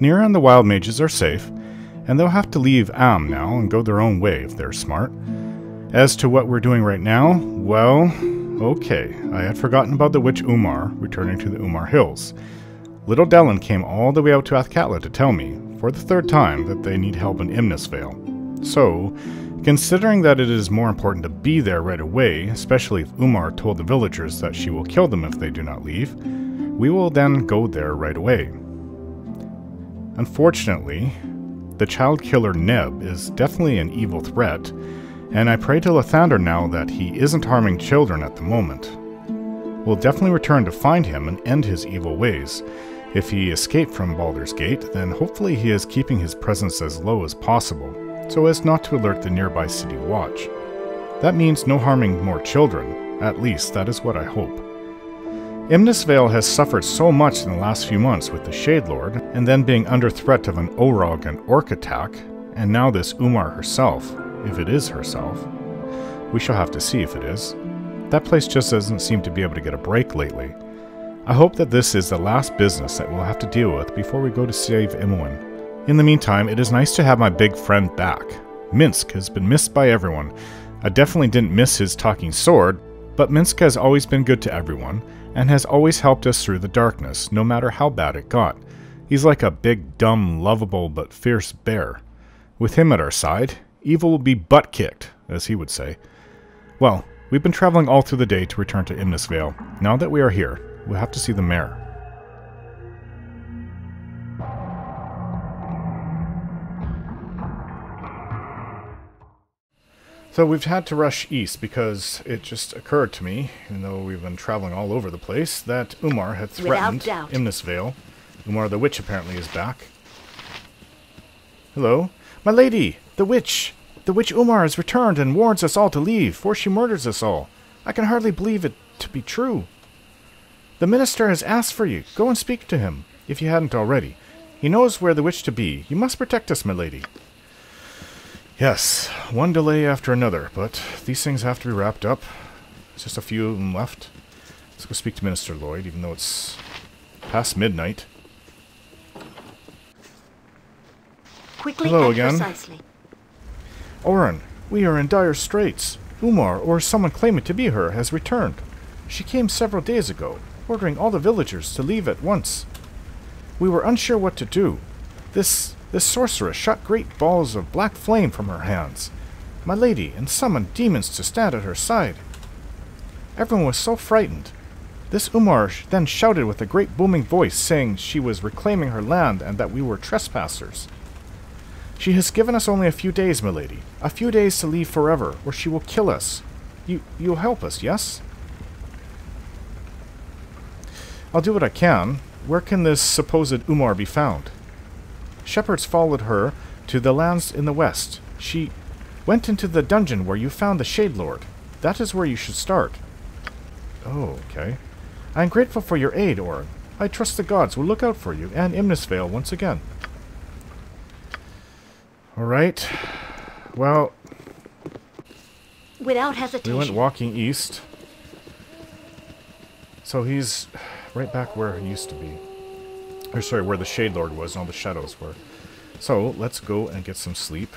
Nira and the wild mages are safe, and they'll have to leave Am now and go their own way if they're smart. As to what we're doing right now, well, okay, I had forgotten about the witch Umar returning to the Umar Hills. Little Dellen came all the way out to Athkatla to tell me, for the third time, that they need help in Imnesvale. So, considering that it is more important to be there right away, especially if Umar told the villagers that she will kill them if they do not leave, we will then go there right away. Unfortunately, the child killer Neb is definitely an evil threat, and I pray to Lathander now that he isn't harming children at the moment. We'll definitely return to find him and end his evil ways. If he escaped from Baldur's Gate, then hopefully he is keeping his presence as low as possible, so as not to alert the nearby city watch. That means no harming more children, at least that is what I hope. Imnesvale has suffered so much in the last few months with the Shade Lord, and then being under threat of an Orog and Orc attack, and now this Umar herself, if it is herself. We shall have to see if it is. That place just doesn't seem to be able to get a break lately. I hope that this is the last business that we'll have to deal with before we go to save Imoen. In the meantime, it is nice to have my big friend back. Minsk has been missed by everyone. I definitely didn't miss his talking sword, but Minsk has always been good to everyone, and has always helped us through the darkness, no matter how bad it got. He's like a big, dumb, lovable, but fierce bear. With him at our side, evil will be butt-kicked, as he would say. Well, we've been traveling all through the day to return to Imnesvale. Now that we are here, we'll have to see the mayor. So we've had to rush east because it just occurred to me, even though we've been traveling all over the place, that Umar had threatened Imnesvale. Umar the witch apparently is back. Hello? My lady! The witch! The witch Umar has returned and warns us all to leave, for she murders us all. I can hardly believe it to be true. The minister has asked for you. Go and speak to him, if you hadn't already. He knows where the witch to be. You must protect us, my lady. Yes, one delay after another, but these things have to be wrapped up. There's just a few of them left. Let's go speak to Minister Lloyd, even though it's past midnight. Quickly Hello and again. Precisely. Oren, we are in dire straits. Umar, or someone claiming to be her, has returned. She came several days ago, ordering all the villagers to leave at once. We were unsure what to do. This sorceress shot great balls of black flame from her hands, my lady, and summoned demons to stand at her side. Everyone was so frightened. This Umar then shouted with a great booming voice, saying she was reclaiming her land and that we were trespassers. She has given us only a few days, my lady. A few days to leave forever, or she will kill us. You'll help us, yes? I'll do what I can. Where can this supposed Umar be found? Shepherds followed her to the lands in the west. She went into the dungeon where you found the Shade Lord. That is where you should start. Oh, okay. I am grateful for your aid, Oren. I trust the gods will look out for you and Imnesvale once again. Alright. Well, without hesitation. We went walking east. So he's right back where he used to be. Or sorry, where the Shade Lord was and all the shadows were. So, let's go and get some sleep.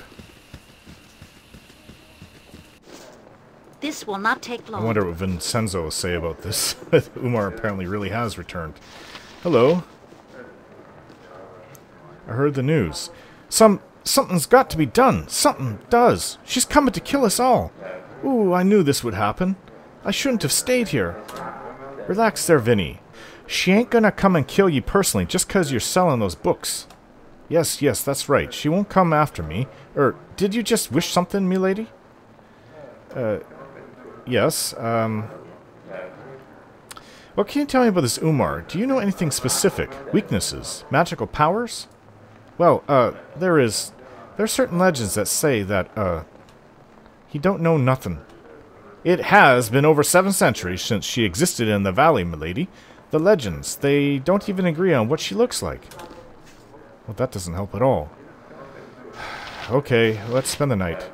This will not take long. I wonder what Vincenzo will say about this. Umar apparently really has returned. Hello. I heard the news. Something's got to be done. Something does. She's coming to kill us all. Ooh, I knew this would happen. I shouldn't have stayed here. Relax there, Vinny. She ain't gonna come and kill you personally just 'cause you're selling those books. Yes, that's right. She won't come after me. Did you just wish something, milady? Yes, What can you tell me about this Umar? Do you know anything specific? Weaknesses? Magical powers? Well, there's certain legends that say that, he don't know nothing. It has been over 7 centuries since she existed in the valley, milady. The legends, they don't even agree on what she looks like. Well, that doesn't help at all. Okay, let's spend the night.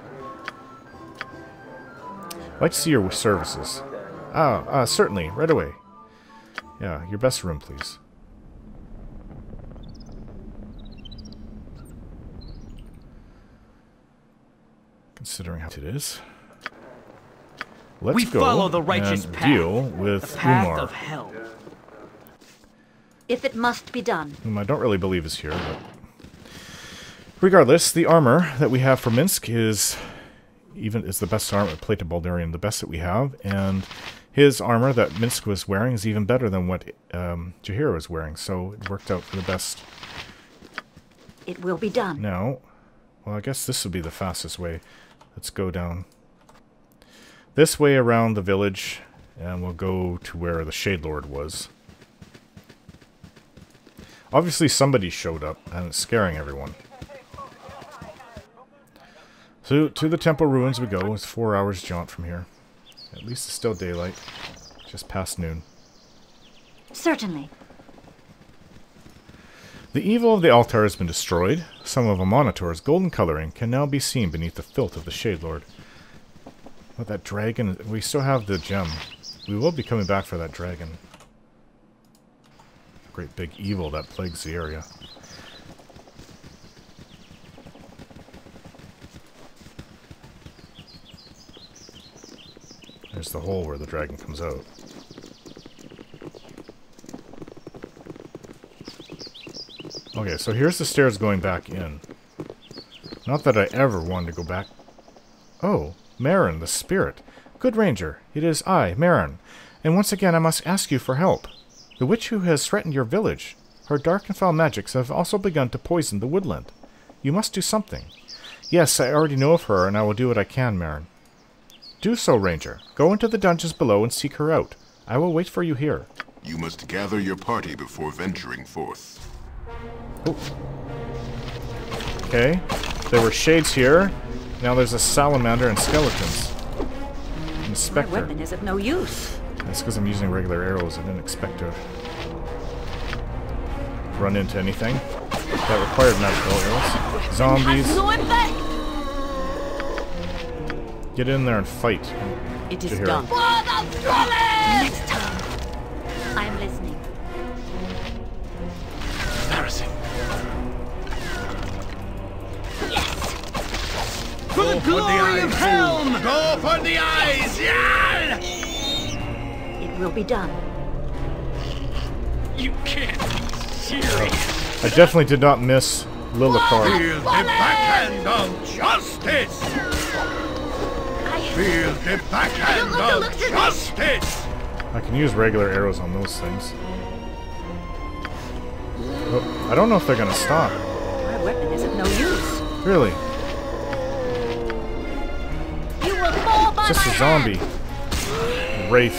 I'd like to see your services. Certainly, right away. Yeah, your best room, please. considering how it is. Let's We go follow the righteous and path, deal with the path Umar, of Helm. If it must be done. whom I don't really believe is here, but regardless, the armor that we have for Minsk is the best armor, plated Baldarian, the best that we have, and his armor that Minsk was wearing is even better than what Jahira was wearing, so it worked out for the best. It will be done. Now, well, I guess this would be the fastest way. Let's go down this way around the village, and we'll go to where the Shade Lord was. Obviously somebody showed up, and it's scaring everyone. So, to the temple ruins we go. It's 4 hours jaunt from here. At least it's still daylight. Just past noon. Certainly. The evil of the altar has been destroyed. Some of Amonitor's golden coloring can now be seen beneath the filth of the Shade Lord. But that dragon, we still have the gem. We will be coming back for that dragon. Great big evil that plagues the area. There's the hole where the dragon comes out. Okay, so here's the stairs going back in. Not that I ever wanted to go back. Oh, Marin, the spirit. Good ranger, it is I, Marin. And once again I must ask you for help. The witch who has threatened your village. Her dark and foul magics have also begun to poison the woodland. You must do something. Yes, I already know of her, and I will do what I can, Marin. Do so, ranger. Go into the dungeons below and seek her out. I will wait for you here. You must gather your party before venturing forth. Oh. Okay. There were shades here. Now there's a salamander and skeletons. And a My specter. weapon is of no use. That's because I'm using regular arrows. I didn't expect to run into anything that required magical arrows. Zombies. Get in there and fight. It is Jahira. done. Next time. I am listening. Embarrassing. Yes! For the glory of Helm! Go for the eyes! Yeah! It will be done. You can't be serious. I definitely did not miss Lillicar. Feel the backhand of justice! Feel the backhand of justice! I can use regular arrows on those things. Oh, I don't know if they're gonna stop. My weapon is of no use. Really? You will fall by Just my a zombie. hand. Wraith.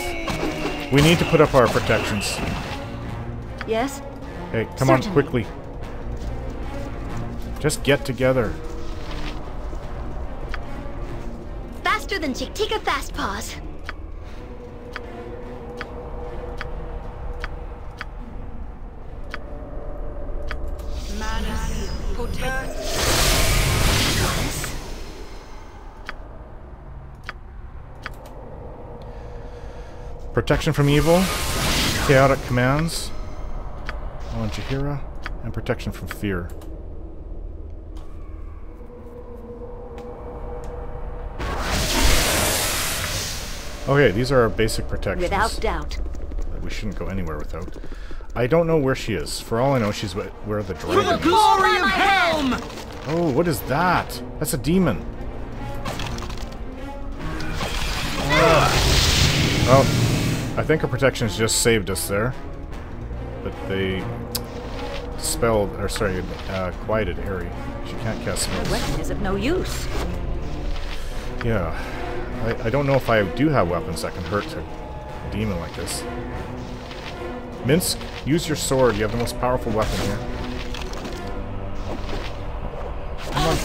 We need to put up our protections. Yes? Hey, come on, Certainly. quickly. Just get together. Faster than Chick-Tika Fast Paws. Protection from evil, chaotic commands on Jahira, and protection from fear. Okay, these are our basic protections. Without doubt. That we shouldn't go anywhere without. I don't know where she is. For all I know, she's where the For the dragon is. glory of Helm! Oh, what is that? That's a demon. Oh, I think her protections just saved us there. But they dispelled, or sorry, quieted Aerie. She can't cast My spells. weapon is of no use. Yeah. I don't know if I do have weapons that can hurt a demon like this. Minsk, use your sword. You have the most powerful weapon here. Come on.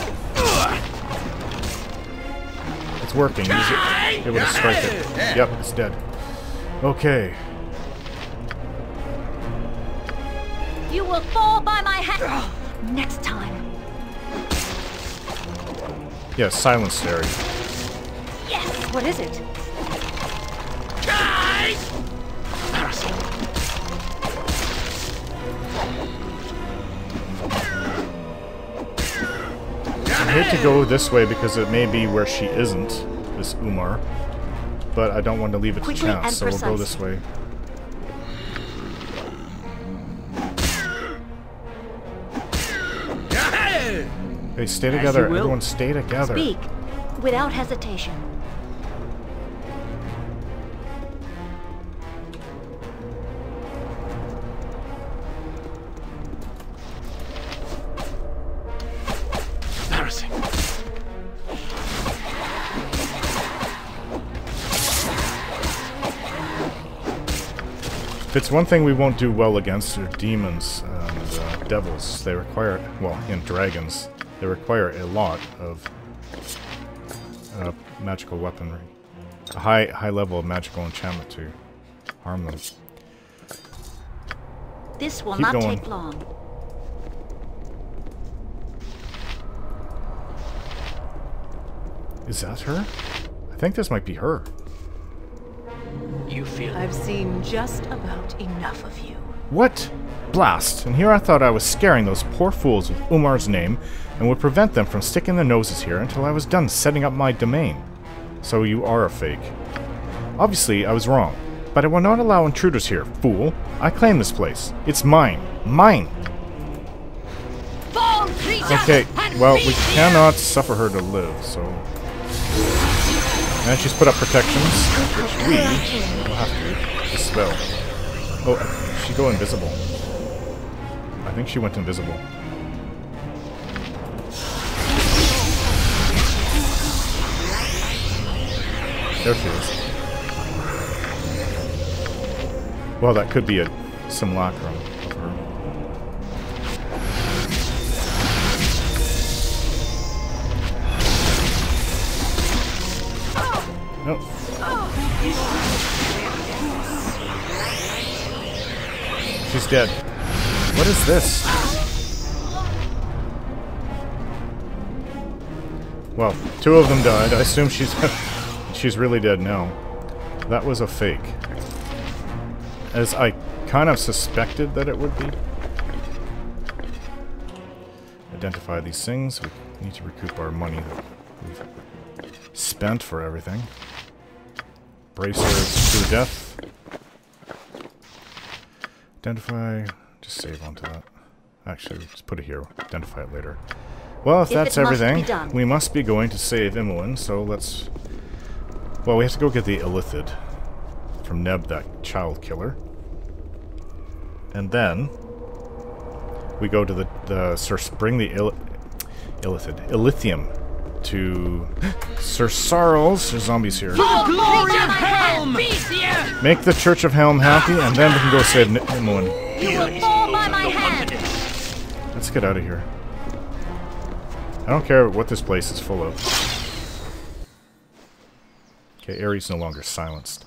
It's working. Use it. Able to strike it. Yep, it's dead. Okay. You will fall by my hand. Next time. Yeah, silence Aerie. Yes! What is it? Embarrassing. hate to go this way because it may be where she isn't, this Umar. But I don't want to leave it to chance, so we'll go this way. Hey, stay together. Everyone stay together. Speak without hesitation. Embarrassing. If it's one thing we won't do well against are demons and devils. They require, well, and dragons. They require a lot of magical weaponry. A high level of magical enchantment to harm them. This will Keep not going. take long. Is that her? I think this might be her. You feel I've seen just about enough of you. What? Blast! And here I thought I was scaring those poor fools with Umar's name and would prevent them from sticking their noses here until I was done setting up my domain. So you are a fake. Obviously, I was wrong. But I will not allow intruders here, fool. I claim this place. It's mine. Mine! Okay, well, we cannot suffer her to live, so... And she's put up protections, which we will have to dispel. Oh, she go invisible. I think she went invisible. There she is. Well, that could be a simulacrum of her. Nope. She's dead. What is this? Well, two of them died. I assume she's she's really dead now. That was a fake. As I kind of suspected that it would be. Identify these things. We need to recoup our money that we've spent for everything. Bracers to the death. Identify. Just save onto that. Actually, just put it here. Identify it later. Well, if that's everything, we must be going to save Imoen, so let's... Well, we have to go get the Illithid from Neb, that child killer. And then we go to the bring the Illithium to Sir Sarles. There's zombies here. glory of Helm! Make the Church of Helm happy, and then we can go save Imoen. You will fall by my hand. Let's get out of here. I don't care what this place is full of. Okay, Ares no longer silenced.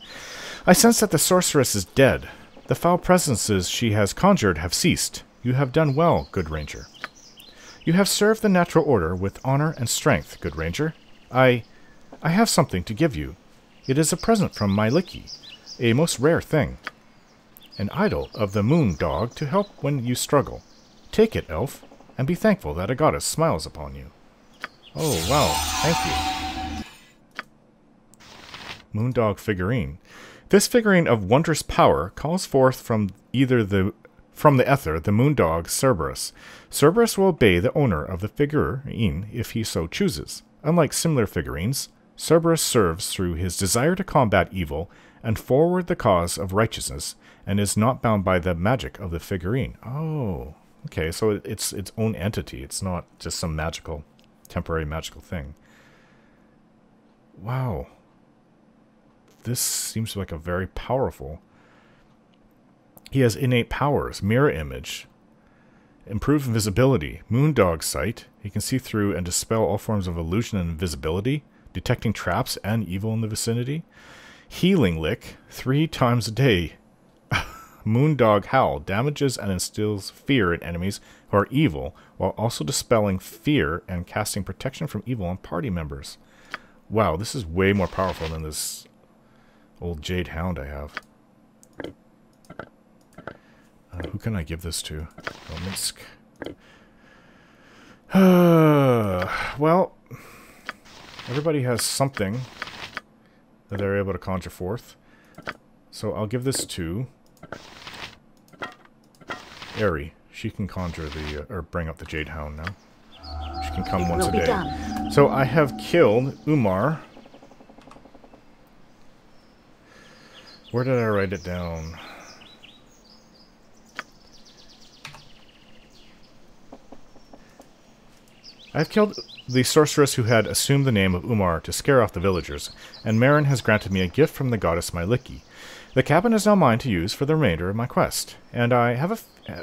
I sense that the sorceress is dead. The foul presences she has conjured have ceased. You have done well, good ranger. You have served the natural order with honor and strength, good ranger. I have something to give you. It is a present from my Licky, a most rare thing. An idol of the moon dog to help when you struggle. Take it, elf, and be thankful that a goddess smiles upon you. Oh, wow, thank you. Moondog figurine. This figurine of wondrous power calls forth from the ether the moondog Cerberus. Cerberus will obey the owner of the figurine if he so chooses. Unlike similar figurines, Cerberus serves through his desire to combat evil and forward the cause of righteousness, and is not bound by the magic of the figurine. Oh, okay, so it's its own entity. It's not just some temporary magical thing. Wow. This seems like a very powerful... He has innate powers, mirror image, improved invisibility, moondog sight. He can see through and dispel all forms of illusion and invisibility, detecting traps and evil in the vicinity. Healing lick 3 times a day. Moondog howl damages and instills fear in enemies who are evil, while also dispelling fear and casting protection from evil on party members. Wow, this is way more powerful than this old Jade Hound I have. Who can I give this to? Minsk. Well, everybody has something that they're able to conjure forth. So I'll give this to Aerie. She can conjure the, or bring up the Jade Hound now. She can come once a day. Done. So I have killed Umar. Where did I write it down? I've killed the sorceress who had assumed the name of Umar to scare off the villagers, and Marin has granted me a gift from the goddess Myliki. The cabin is now mine to use for the remainder of my quest, and I have a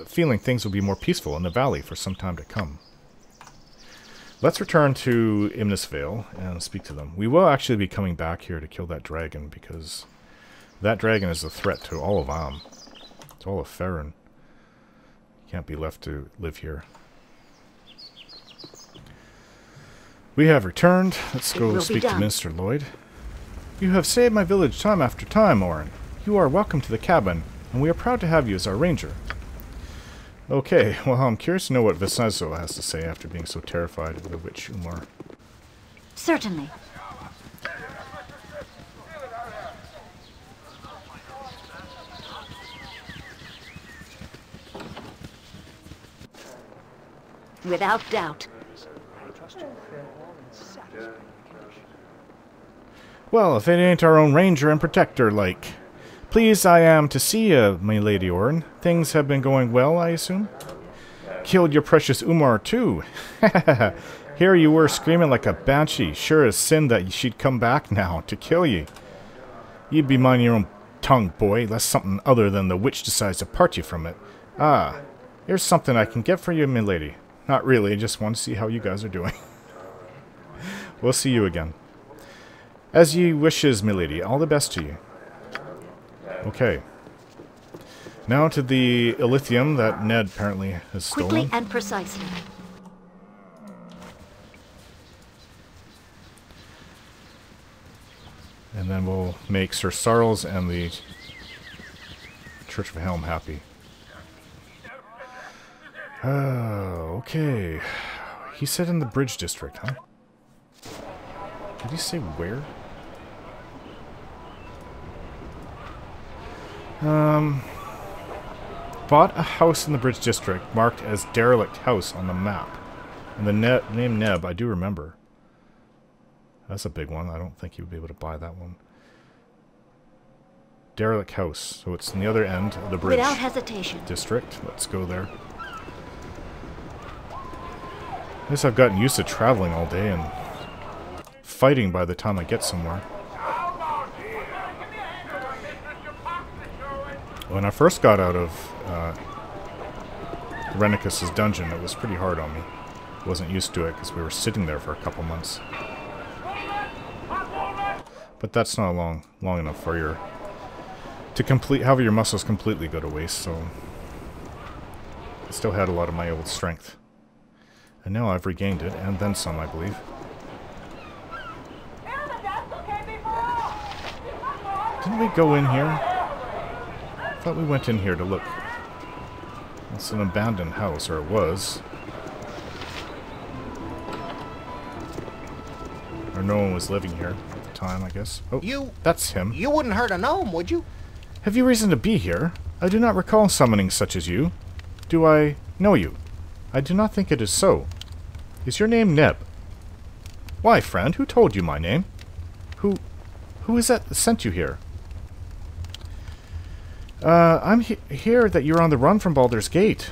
feeling things will be more peaceful in the valley for some time to come. Let's return to Imnesvale and speak to them. We will actually be coming back here to kill that dragon, because that dragon is a threat to all of Am. It's all of Farron. Can't be left to live here. We have returned. Let's go speak to Minister Lloyd. You have saved my village time after time, Orin. You are welcome to the cabin, and we are proud to have you as our ranger. Okay, well, I'm curious to know what Vincenzo has to say after being so terrified of the witch Umar. Certainly. Without doubt. Well, if it ain't our own ranger and protector, like. Pleased I am to see you, my lady Orin. Things have been going well, I assume? Killed your precious Umar, too. Here you were screaming like a banshee. Sure as sin that she'd come back now to kill ye. You'd be minding your own tongue, boy, lest something other than the witch decides to part you from it. Ah, here's something I can get for you, my lady. Not really, I just want to see how you guys are doing. We'll see you again. As ye wishes, milady. All the best to you. Okay. Now to the Illithium that Ned apparently has stolen. Quickly and precisely. And then we'll make Sir Sarles and the Church of Helm happy. Okay. He said in the Bridge District, huh? Did he say where? Bought a house in the Bridge District marked as derelict house on the map. And the name Neb, I do remember. That's a big one. I don't think you would be able to buy that one. Derelict house. So it's on the other end of the Bridge Without hesitation. District. Let's go there. I guess I've gotten used to traveling all day and fighting by the time I get somewhere. When I first got out of Renicus's dungeon, it was pretty hard on me. I wasn't used to it because we were sitting there for a couple months. But that's not long enough for your have your muscles completely go to waste. So I still had a lot of my old strength, and now I've regained it and then some, I believe. Didn't we go in here? I thought we went in here to look. It's an abandoned house, or it was. Or no one was living here at the time, I guess. Oh, that's him. You wouldn't hurt a gnome, would you? Have you reason to be here? I do not recall summoning such as you. Do I know you? I do not think it is so. Is your name Neb? Why, friend, who told you my name? Who is that sent you here? I'm here that you're on the run from Baldur's Gate.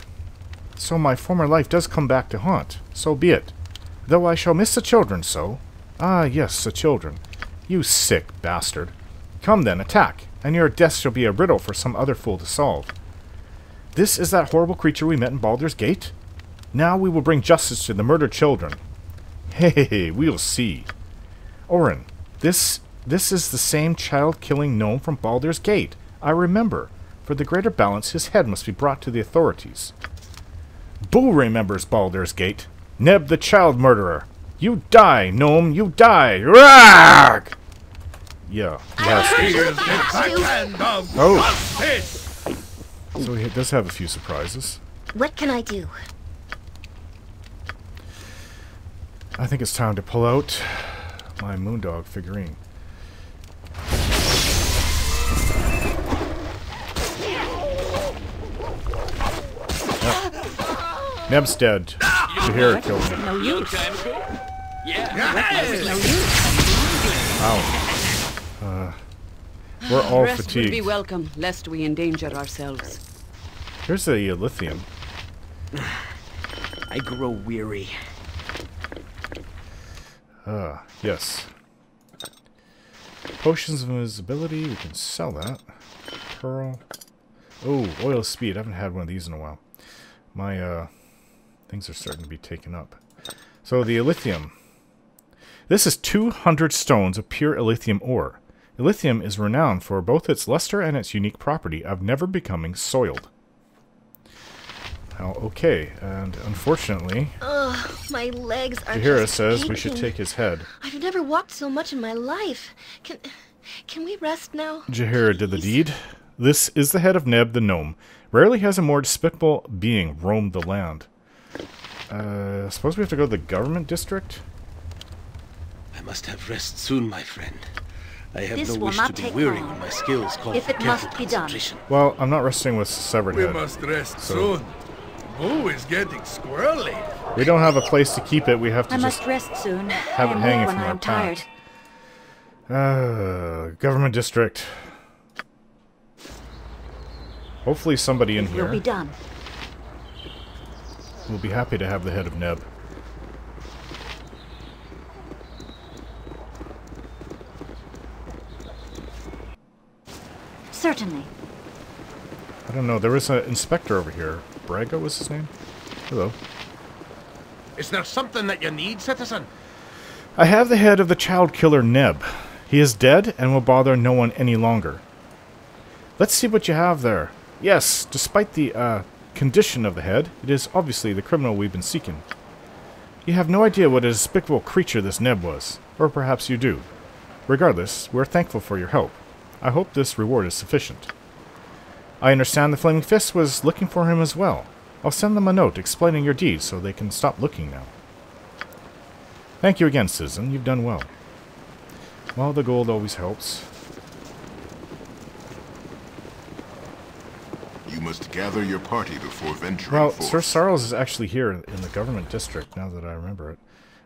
So my former life does come back to haunt. So be it. Though I shall miss the children so. Ah, yes, the children. You sick bastard. Come then, attack, and your death shall be a riddle for some other fool to solve. This is that horrible creature we met in Baldur's Gate? Now we will bring justice to the murdered children. Hey, we'll see. Orin, this is the same child-killing gnome from Baldur's Gate. I remember. For the greater balance, his head must be brought to the authorities. Boo remembers Baldur's Gate. Neb the child murderer. You die, gnome, you die. Rargh! Yeah. Oh. So he does have a few surprises. What can I do? I think it's time to pull out my Moondog figurine. Neb's dead. Jahira killed him. No use. Ow. We're all Rest would be fatigued. welcome, lest we endanger ourselves. Here's the Illithium. I grow weary. Yes. Potions of invisibility, we can sell that. Pearl. Oh, oil of speed. I haven't had one of these in a while. My, things are starting to be taken up. So, the Illithium. This is 200 stones of pure Illithium ore. Illithium is renowned for both its luster and its unique property of never becoming soiled. Now, okay, and unfortunately, Ugh, my legs are Jahira just says we should aching. take his head. I've never walked so much in my life. Can we rest now? Jahira did the deed. This is the head of Neb the gnome. Rarely has a more despicable being roamed the land. Suppose we have to go to the government district? I must have rest soon, my friend. I have This no will wish not to be take weary long. when my skills call If for it careful must be done. concentration. Well, I'm not resting with severed We head. must rest So- soon. Boo is getting squirrely. We don't have a place to keep it. We have to I just must rest soon. have it I am hanging weak from when I our am tired. pack. Government district. Hopefully somebody in It will be here done. will be happy to have the head of Neb. Certainly. I don't know. There was an inspector over here. Braga was his name? Hello. Is there something that you need, citizen? I have the head of the child killer Neb. He is dead and will bother no one any longer. Let's see what you have there. Yes, despite the condition of the head, it is obviously the criminal we've been seeking. You have no idea what a despicable creature this Neb was. Or perhaps you do. Regardless, we're thankful for your help. I hope this reward is sufficient. I understand the Flaming Fist was looking for him as well. I'll send them a note explaining your deeds so they can stop looking now. Thank you again, citizen. You've done well. Well, the gold always helps. You must gather your party before venturing Well, forth. Sir Sarles is actually here in the government district, now that I remember it.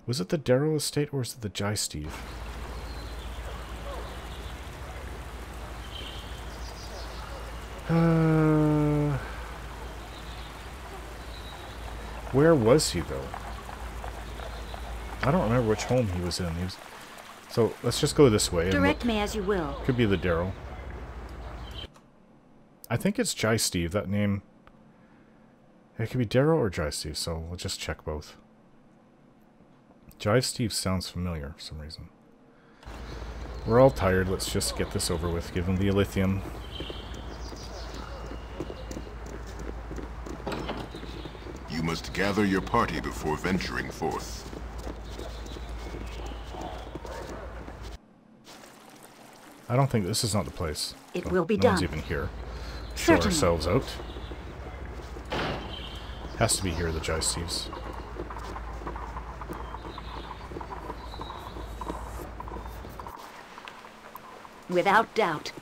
Was it the Darrow estate or was it the Jai Steve? Where was he, though? I don't remember which home he was in. So, let's just go this way. And Direct look. me as you will. Could be the Darrow. I think it's Jai Steve, that name. It could be Darrow or Jai Steve, so we'll just check both. Jai Steve sounds familiar for some reason. We're all tired, let's just get this over with. Give him the Illithium. You must gather your party before venturing forth. I don't think this is not the place. It Well, will be no one's done. even here. Show Certainly. ourselves out. Has to be here, the Jai Steves. Without doubt.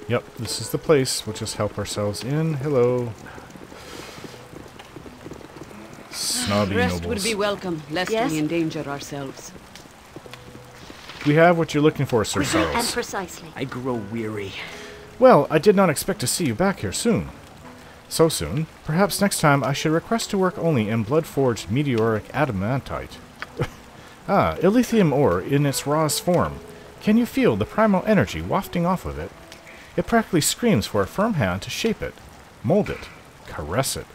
Yep, this is the place. We'll just help ourselves in. Hello. Snobby Rest nobles. would be welcome, lest Yes? we endanger ourselves. We have what you're looking for, Sir And Sarles. precisely. I grow weary. Well, I did not expect to see you back here soon. So soon. Perhaps next time I should request to work only in blood-forged meteoric adamantite. Illithium ore in its rawest form. Can you feel the primal energy wafting off of it? It practically screams for a firm hand to shape it, mold it, caress it.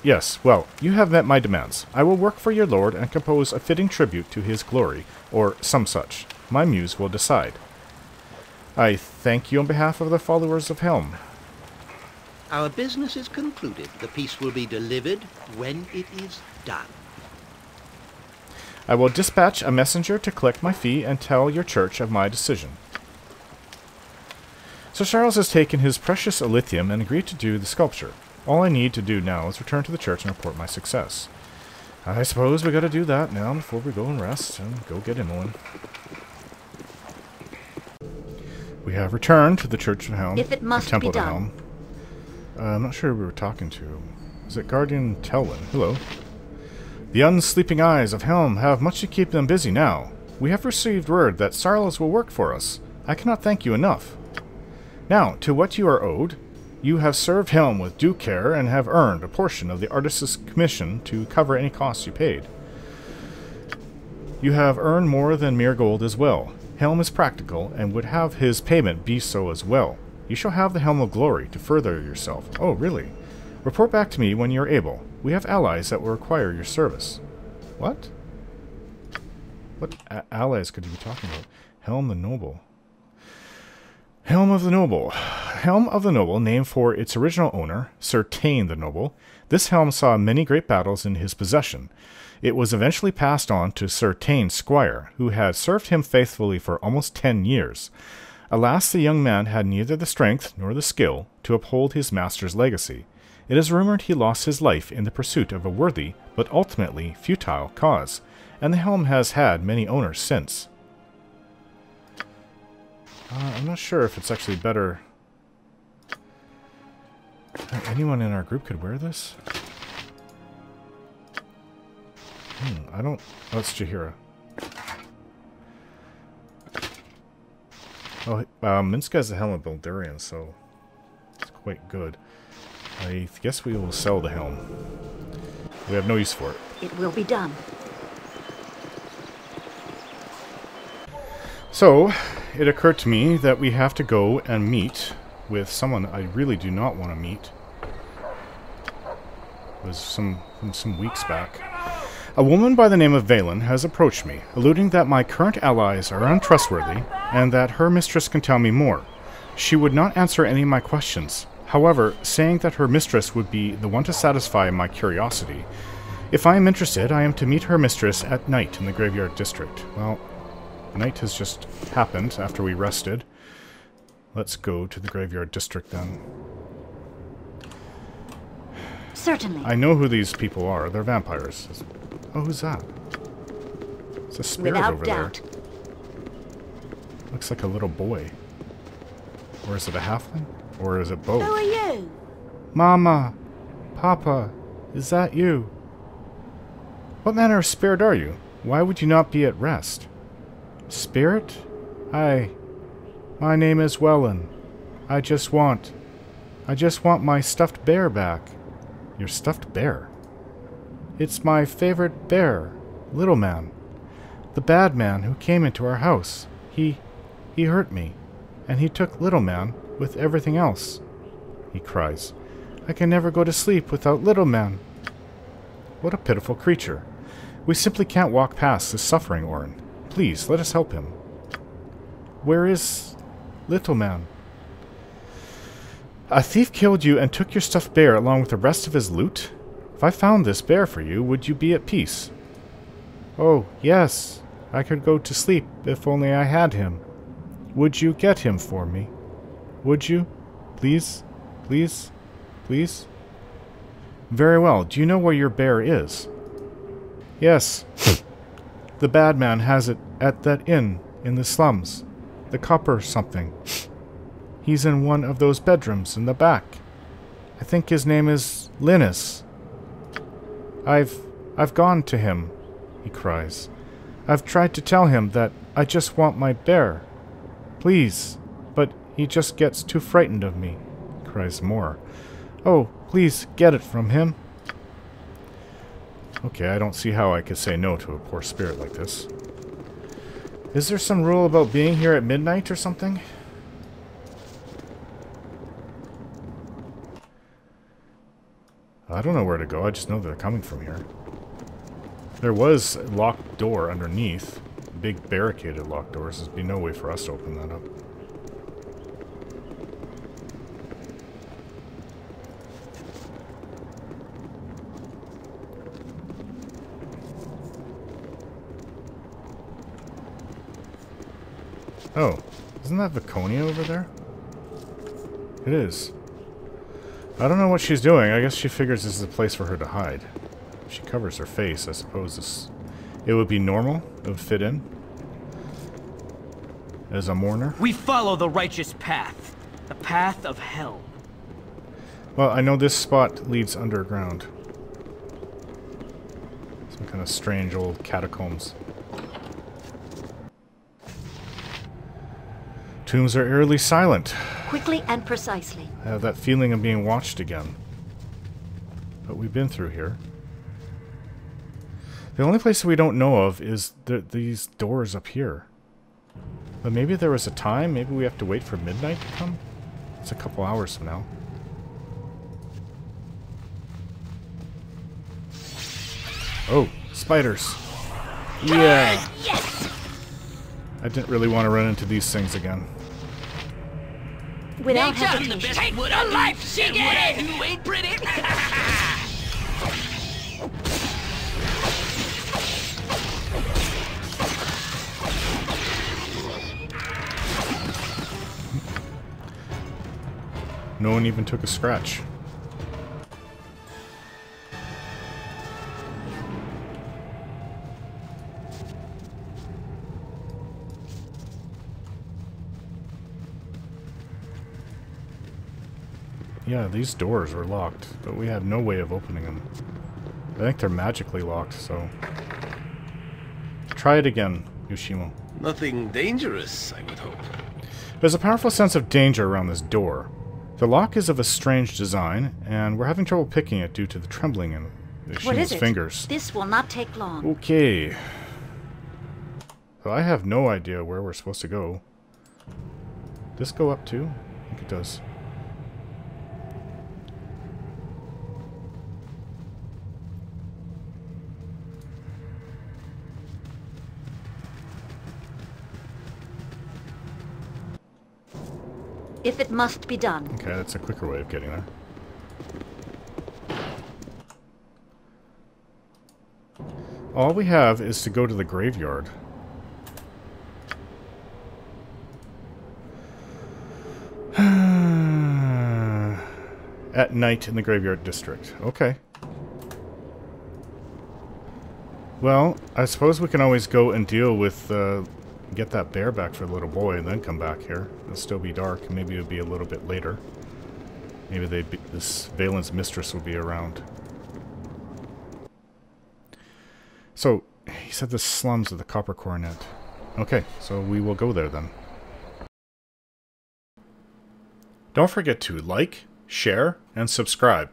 Yes, well, you have met my demands. I will work for your lord and compose a fitting tribute to his glory, or some such. My muse will decide. I thank you on behalf of the followers of Helm. Our business is concluded. The piece will be delivered when it is done. I will dispatch a messenger to collect my fee and tell your church of my decision. Sir Charles has taken his precious Illithium and agreed to do the sculpture. All I need to do now is return to the church and report my success. I suppose we gotta do that now before we go and rest and go get Imoen. We have returned to the Church of Helm. If it must Temple be of done. Helm. I'm not sure who we were talking to. Is it Guardian Telwyn? Hello. The unsleeping eyes of Helm have much to keep them busy now. We have received word that Sarles will work for us. I cannot thank you enough. Now, to what you are owed. You have served Helm with due care and have earned a portion of the artist's commission to cover any costs you paid. You have earned more than mere gold as well. Helm is practical and would have his payment be so as well. You shall have the Helm of Glory to further yourself. Oh, really? Report back to me when you are able. We have allies that will require your service. What? What allies could you be talking about? Helm the Noble. Helm of the Noble. Helm of the Noble, named for its original owner, Sir Tane the Noble. This helm saw many great battles in his possession. It was eventually passed on to Sir Tane's squire, who had served him faithfully for almost 10 years. Alas, the young man had neither the strength nor the skill to uphold his master's legacy. It is rumored he lost his life in the pursuit of a worthy, but ultimately futile, cause, and the helm has had many owners since. I'm not sure if it's actually better. Anyone in our group could wear this? I don't... Oh, it's Jaheira. Oh, Minsk has the helm of Baldurian, so it's quite good. I guess we will sell the helm. We have no use for it. It will be done. So, it occurred to me that we have to go and meet with someone I really do not want to meet. It was some weeks back. A woman by the name of Valen has approached me, alluding that my current allies are untrustworthy, and that her mistress can tell me more. She would not answer any of my questions, however, saying that her mistress would be the one to satisfy my curiosity. If I am interested, I am to meet her mistress at night in the Graveyard District. Well, night has just happened after we rested. Let's go to the Graveyard District then. Certainly. I know who these people are. They're vampires. Oh, who's that? It's a spirit Without over doubt. there. Looks like a little boy. Or is it a halfling? Or is it both? Who are you? Mama! Papa! Is that you? What manner of spirit are you? Why would you not be at rest? Spirit? My name is Welland. I just want my stuffed bear back. Your stuffed bear? It's my favorite bear, Little Man. The bad man who came into our house. He hurt me, and he took Little Man with everything else. He cries. I can never go to sleep without Little Man. What a pitiful creature. We simply can't walk past this suffering Orin. Please, let us help him. Where is Little Man? A thief killed you and took your stuffed bear along with the rest of his loot? If I found this bear for you, would you be at peace? Oh, yes. I could go to sleep if only I had him. Would you get him for me? Would you? Please? Please? Please? Very well. Do you know where your bear is? Yes. The bad man has it at that inn in the slums. The copper something. He's in one of those bedrooms in the back. I think his name is Linus. I've gone to him, he cries. I've tried to tell him that I just want my bear. Please, but he just gets too frightened of me, he cries more. Oh, please get it from him. Okay, I don't see how I could say no to a poor spirit like this. Is there some rule about being here at midnight or something? I don't know where to go, I just know they're coming from here. There was a locked door underneath. Big barricaded locked doors. There'd be no way for us to open that up. Oh, isn't that Viconia over there? It is. I don't know what she's doing. I guess she figures this is a place for her to hide. If she covers her face, I suppose it would be normal. It would fit in. As a mourner. We follow the righteous path. The path of Helm. Well, I know this spot leads underground. Some kind of strange old catacombs. Tombs are eerily silent. Quickly and precisely. I have that feeling of being watched again. But we've been through here. The only place we don't know of is these doors up here. But maybe there was a time. Maybe we have to wait for midnight to come. It's a couple hours from now. Oh, spiders. Yeah. Yes! I didn't really want to run into these things again. Without hesitation. Take the life she gave! You ain't pretty! No one even took a scratch. Yeah, these doors were locked, but we have no way of opening them. I think they're magically locked, so... Try it again, Yoshimo. Nothing dangerous, I would hope. There's a powerful sense of danger around this door. The lock is of a strange design, and we're having trouble picking it due to the trembling in Yoshimo's fingers. This will not take long. Okay. So I have no idea where we're supposed to go. Does this go up too? I think it does. If it must be done. Okay, that's a quicker way of getting there. All we have is to go to the graveyard. At night in the graveyard district. Okay. Well, I suppose we can always go and deal with, get that bear back for the little boy and then come back here. It'll still be dark. Maybe it'll be a little bit later. Maybe this Valen's mistress will be around. So, he said the slums of the Copper Coronet. Okay, so we will go there then. Don't forget to like, share, and subscribe.